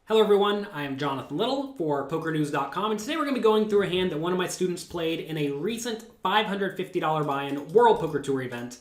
Hello everyone, I am Jonathan Little for PokerNews.com, and today we're going to be going through a hand that one of my students played in a recent $550 buy-in World Poker Tour event.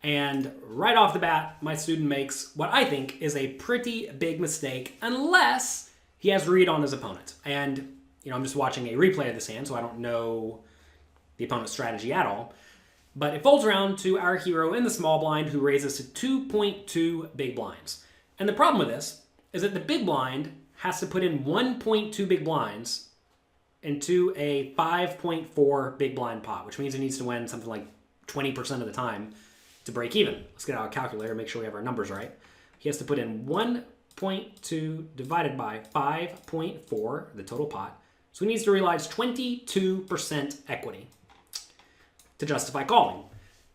And right off the bat, my student makes what I think is a pretty big mistake, unless he has read on his opponent. And, I'm just watching a replay of this hand, so I don't know the opponent's strategy at all. But it folds around to our hero in the small blind, who raises to 2.2 big blinds. And the problem with this is that the big blind has to put in 1.2 big blinds into a 5.4 big blind pot, which means it needs to win something like 20% of the time to break even. Let's get out a calculator and make sure we have our numbers right. He has to put in 1.2 divided by 5.4, the total pot. So he needs to realize 22% equity to justify calling.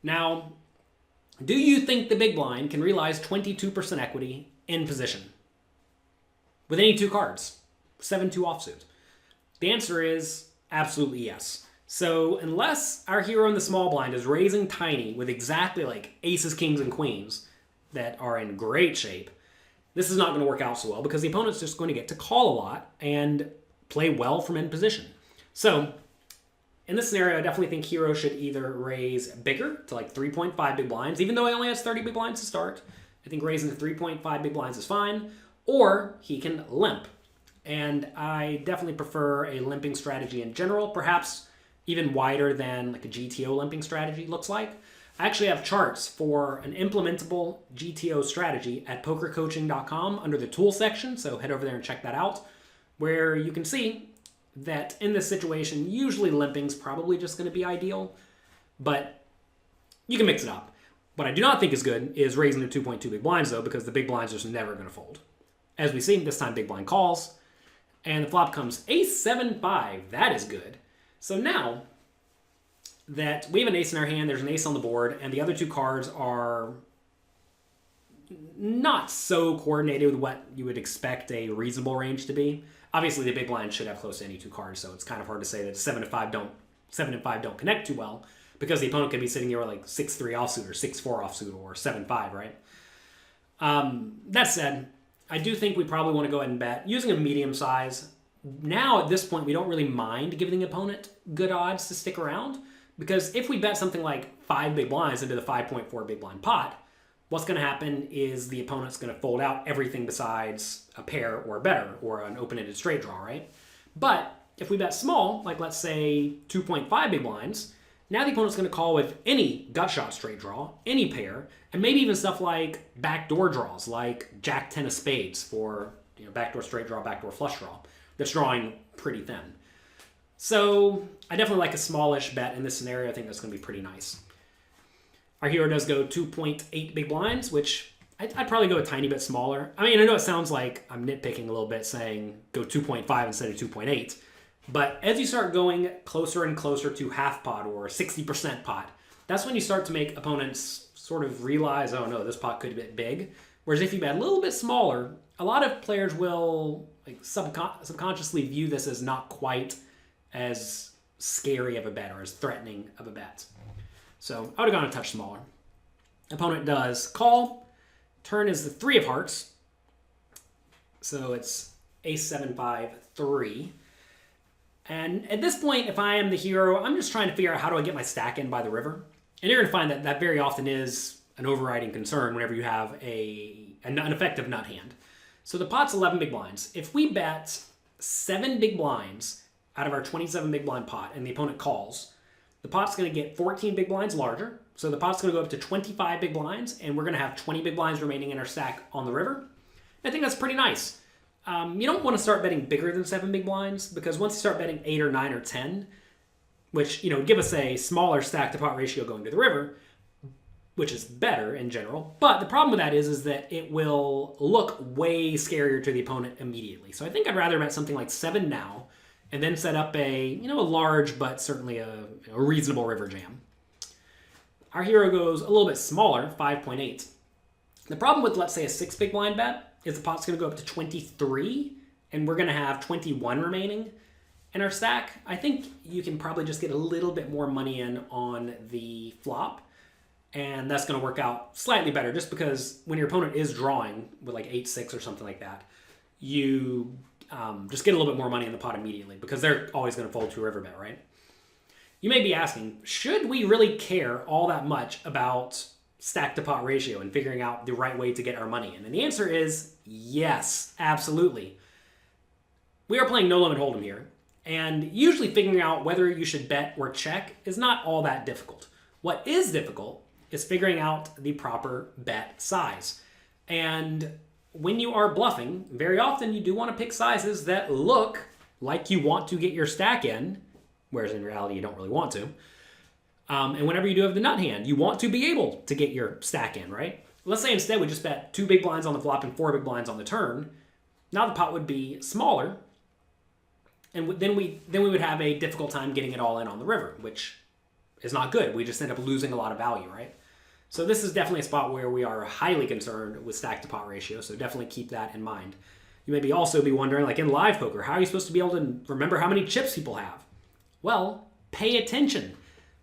Now, do you think the big blind can realize 22% equity in position with any two cards, 7-2 offsuit? The answer is absolutely yes. So unless our hero in the small blind is raising tiny with exactly like aces, kings, and queens that are in great shape, this is not going to work out so well because the opponent's just going to get to call a lot and play well from in position. So in this scenario, I definitely think hero should either raise bigger to like 3.5 big blinds, even though he only has 30 big blinds to start. I think raising to 3.5 big blinds is fine. Or he can limp. And I definitely prefer a limping strategy in general, perhaps even wider than like a GTO limping strategy looks like. I actually have charts for an implementable GTO strategy at pokercoaching.com under the tool section, so head over there and check that out, where you can see that in this situation, usually limping's probably just going to be ideal, but you can mix it up. What I do not think is good is raising to 2.2 big blinds, though, because the big blind's just never going to fold. As we see, this time big blind calls, and the flop comes ace-7-5. That is good. So now that we have an ace in our hand, there's an ace on the board, and the other two cards are not so coordinated with what you would expect a reasonable range to be. Obviously, the big blind should have close to any two cards, so it's kind of hard to say that 7 and 5 don't connect too well, because the opponent could be sitting here with like 6-3 offsuit or 6-4 offsuit or 7-5, right? That said, I do think we probably want to go ahead and bet using a medium size. Now, at this point, we don't really mind giving the opponent good odds to stick around, because if we bet something like 5 big blinds into the 5.4 big blind pot, what's going to happen is the opponent's going to fold out everything besides a pair or better, or an open-ended straight draw, right? But if we bet small, like let's say 2.5 big blinds, now the opponent's going to call with any gut shot straight draw, any pair, and maybe even stuff like backdoor draws, like Jack 10 of spades for backdoor straight draw, backdoor flush draw, that's drawing pretty thin. So I definitely like a smallish bet in this scenario. I think that's going to be pretty nice. Our hero does go 2.8 big blinds, which I'd probably go a tiny bit smaller. I mean, I know it sounds like I'm nitpicking a little bit saying go 2.5 instead of 2.8, but as you start going closer and closer to half pot or 60% pot, that's when you start to make opponents sort of realize, oh no, this pot could be big. Whereas if you bet a little bit smaller, a lot of players will subconsciously view this as not quite as scary of a bet or as threatening of a bet. So I would have gone a touch smaller. Opponent does call. Turn is the 3 of hearts. So it's ace-7-5, 3. And at this point, if I am the hero, I'm just trying to figure out how do I get my stack in by the river. And you're going to find that that very often is an overriding concern whenever you have an effective nut hand. So the pot's 11 big blinds. If we bet 7 big blinds out of our 27 big blind pot and the opponent calls, the pot's going to get 14 big blinds larger. So the pot's going to go up to 25 big blinds, and we're going to have 20 big blinds remaining in our stack on the river. I think that's pretty nice. You don't want to start betting bigger than 7 big blinds, because once you start betting 8 or 9 or 10, which give us a smaller stack to pot ratio going to the river, which is better in general. But the problem with that is that it will look way scarier to the opponent immediately. So I think I'd rather bet something like 7 now, and then set up a large but certainly a reasonable river jam. Our hero goes a little bit smaller, 5.8. The problem with, let's say, a 6 big blind bet is the pot's going to go up to 23, and we're going to have 21 remaining in our stack. I think you can probably just get a little bit more money in on the flop, and that's going to work out slightly better, just because when your opponent is drawing with like 8-6 or something like that, you just get a little bit more money in the pot immediately because they're always going to fold to a river bet, right? You may be asking, should we really care all that much about stack to pot ratio and figuring out the right way to get our money in? And the answer is yes, absolutely. We are playing no limit hold'em here, and usually figuring out whether you should bet or check is not all that difficult. What is difficult is figuring out the proper bet size. And when you are bluffing, very often you do want to pick sizes that look like you want to get your stack in, whereas in reality you don't really want to. And whenever you do have the nut hand, you want to be able to get your stack in, right? Let's say instead we just bet 2 big blinds on the flop and 4 big blinds on the turn. Now the pot would be smaller, and then we would have a difficult time getting it all in on the river, which is not good. We just end up losing a lot of value, right? So this is definitely a spot where we are highly concerned with stack to pot ratio, so definitely keep that in mind. You may also be wondering, like in live poker, how are you supposed to be able to remember how many chips people have? Well, pay attention.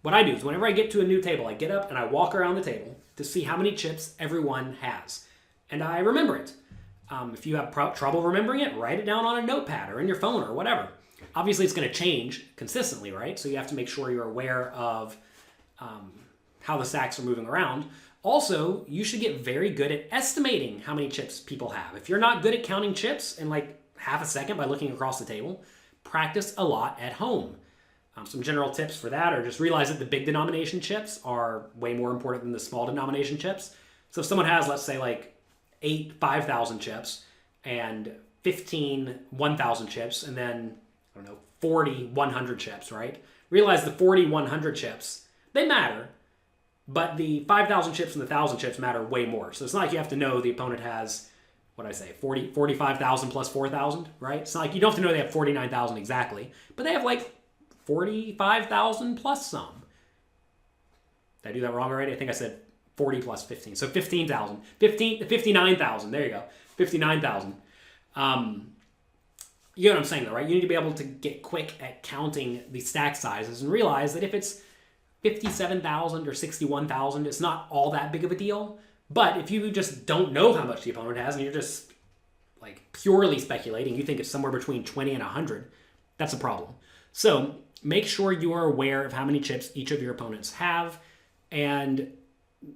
What I do is whenever I get to a new table, I get up and I walk around the table to see how many chips everyone has. And I remember it. If you have trouble remembering it, write it down on a notepad or in your phone or whatever. Obviously, it's going to change consistently, right? So you have to make sure you're aware of how the stacks are moving around. Also, you should get very good at estimating how many chips people have. If you're not good at counting chips in like half a second by looking across the table, practice a lot at home. Some general tips for that are just realize that the big denomination chips are way more important than the small denomination chips. So if someone has, let's say, like 8 5,000 chips and 15 1,000 chips, and then, I don't know, 40 100 chips, right? Realize the 40 100 chips, they matter, but the 5,000 chips and the 1,000 chips matter way more. So it's not like you have to know the opponent has, what did I say, 45,000 plus 4,000, right? It's not like you don't have to know they have 49,000 exactly, but they have like 45,000 plus some. Did I do that wrong already? I think I said 40 plus 15. So 15,000. 59,000. There you go. 59,000. You know what I'm saying though, right? You need to be able to get quick at counting the stack sizes and realize that if it's 57,000 or 61,000, it's not all that big of a deal. But if you just don't know how much the opponent has and you're just like purely speculating, you think it's somewhere between 20 and 100, that's a problem. So make sure you are aware of how many chips each of your opponents have, and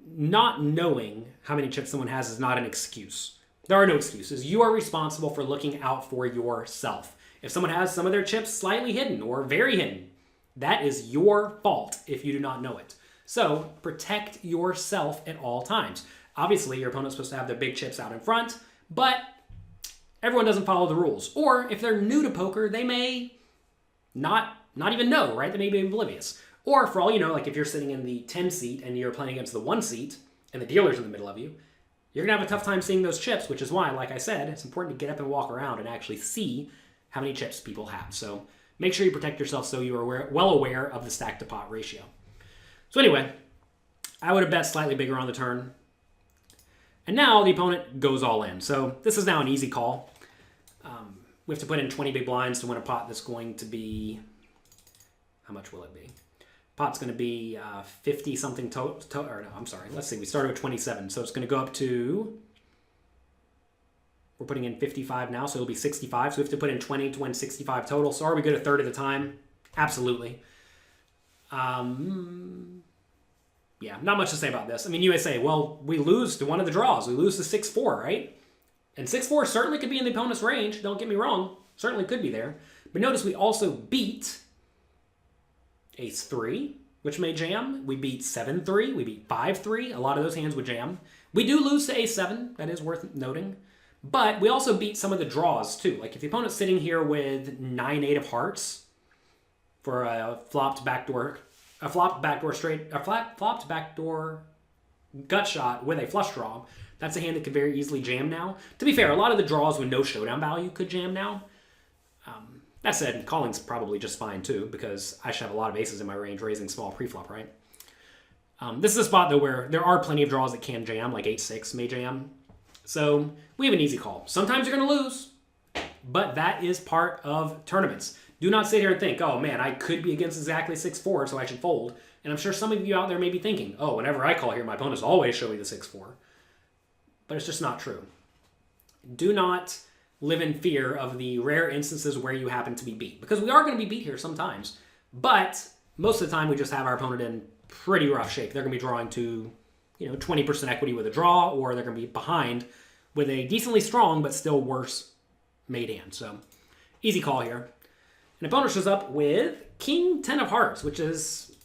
not knowing how many chips someone has is not an excuse. There are no excuses. You are responsible for looking out for yourself. If someone has some of their chips slightly hidden or very hidden, that is your fault if you do not know it. So protect yourself at all times. Obviously, your opponent's supposed to have their big chips out in front, but everyone doesn't follow the rules. Or if they're new to poker, they may not even know, right? They may be oblivious. Or for all you know, like if you're sitting in the 10 seat and you're playing against the 1 seat and the dealer's in the middle of you, you're going to have a tough time seeing those chips, which is why, like I said, it's important to get up and walk around and actually see how many chips people have. So make sure you protect yourself so you are well aware of the stack to pot ratio. So anyway, I would have bet slightly bigger on the turn. And now the opponent goes all in. So this is now an easy call. We have to put in 20 big blinds to win a pot that's going to be, how much will it be? Pot's going to be 50 something total, or no, I'm sorry. Let's see, we started with 27. So it's going to go up to, we're putting in 55 now, so it'll be 65. So we have to put in 20 to win 65 total. So are we good a third of the time? Absolutely. Yeah, not much to say about this. I mean, you may say, well, we lose to one of the draws. We lose to 6-4, right? And 6-4 certainly could be in the opponent's range. Don't get me wrong. Certainly could be there. But notice we also beat Ace-3, which may jam. We beat 7-3. We beat 5-3. A lot of those hands would jam. We do lose to Ace-7. That is worth noting. But we also beat some of the draws, too. Like if the opponent's sitting here with 9-8 of hearts for a flopped backdoor gut shot with a flush draw, that's a hand that could very easily jam now. To be fair, a lot of the draws with no showdown value could jam now. That said, calling's probably just fine too, because I should have a lot of aces in my range raising small preflop, right? This is a spot though where there are plenty of draws that can jam, like 8-6 may jam. So we have an easy call. Sometimes you're going to lose, but that is part of tournaments. Do not sit here and think, oh man, I could be against exactly 6-4, so I should fold. And I'm sure some of you out there may be thinking, oh, whenever I call here, my opponents always show me the 6-4. But it's just not true. Do not live in fear of the rare instances where you happen to be beat. Because we are going to be beat here sometimes. But most of the time we just have our opponent in pretty rough shape. They're going to be drawing to, 20% equity with a draw, or they're going to be behind with a decently strong but still worse made hand. So easy call here. An opponent shows up with King 10 of Hearts, which is,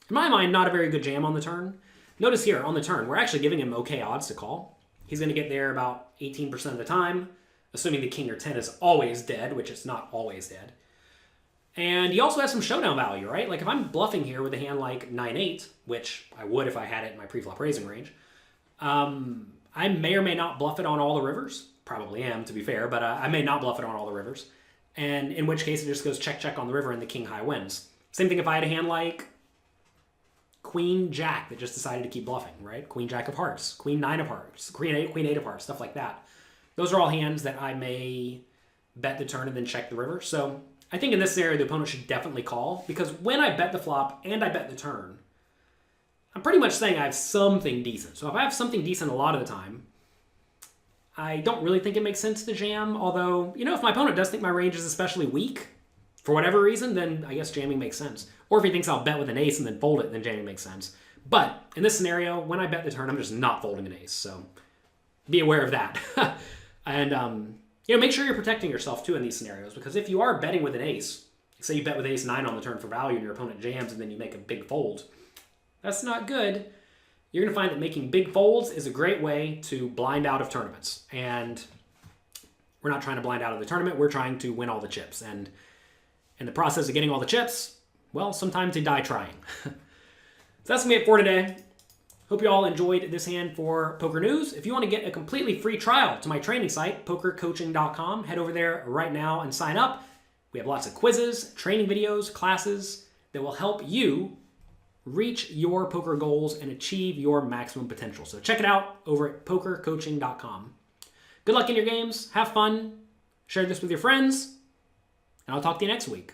in my mind, not a very good jam on the turn. Notice here, on the turn, we're actually giving him okay odds to call. He's going to get there about 18% of the time, assuming the king or 10 is always dead, which it's not always dead. And he also has some showdown value, right? Like if I'm bluffing here with a hand like 9-8, which I would if I had it in my pre-flop raising range, I may or may not bluff it on all the rivers. Probably am, to be fair, but I may not bluff it on all the rivers. And in which case it just goes check, check on the river and the king high wins. Same thing if I had a hand like Queen Jack that just decided to keep bluffing, right? Queen Jack of Hearts, Queen 9 of Hearts, Queen 8 of Hearts, stuff like that. Those are all hands that I may bet the turn and then check the river. So I think in this scenario, the opponent should definitely call, because when I bet the flop and I bet the turn, I'm pretty much saying I have something decent. So if I have something decent a lot of the time, I don't really think it makes sense to jam. Although, if my opponent does think my range is especially weak, for whatever reason, then I guess jamming makes sense. Or if he thinks I'll bet with an ace and then fold it, then jamming makes sense. But in this scenario, when I bet the turn, I'm just not folding an ace. So be aware of that. And, make sure you're protecting yourself too in these scenarios, because if you are betting with an ace, say you bet with ace 9 on the turn for value and your opponent jams and then you make a big fold, that's not good. You're going to find that making big folds is a great way to blind out of tournaments. And we're not trying to blind out of the tournament. We're trying to win all the chips. And in the process of getting all the chips, well, sometimes you die trying. So that's going to be it for today. Hope you all enjoyed this hand for Poker News. If you want to get a completely free trial to my training site, pokercoaching.com, head over there right now and sign up. We have lots of quizzes, training videos, classes that will help you reach your poker goals and achieve your maximum potential. So check it out over at pokercoaching.com. Good luck in your games. Have fun. Share this with your friends. And I'll talk to you next week.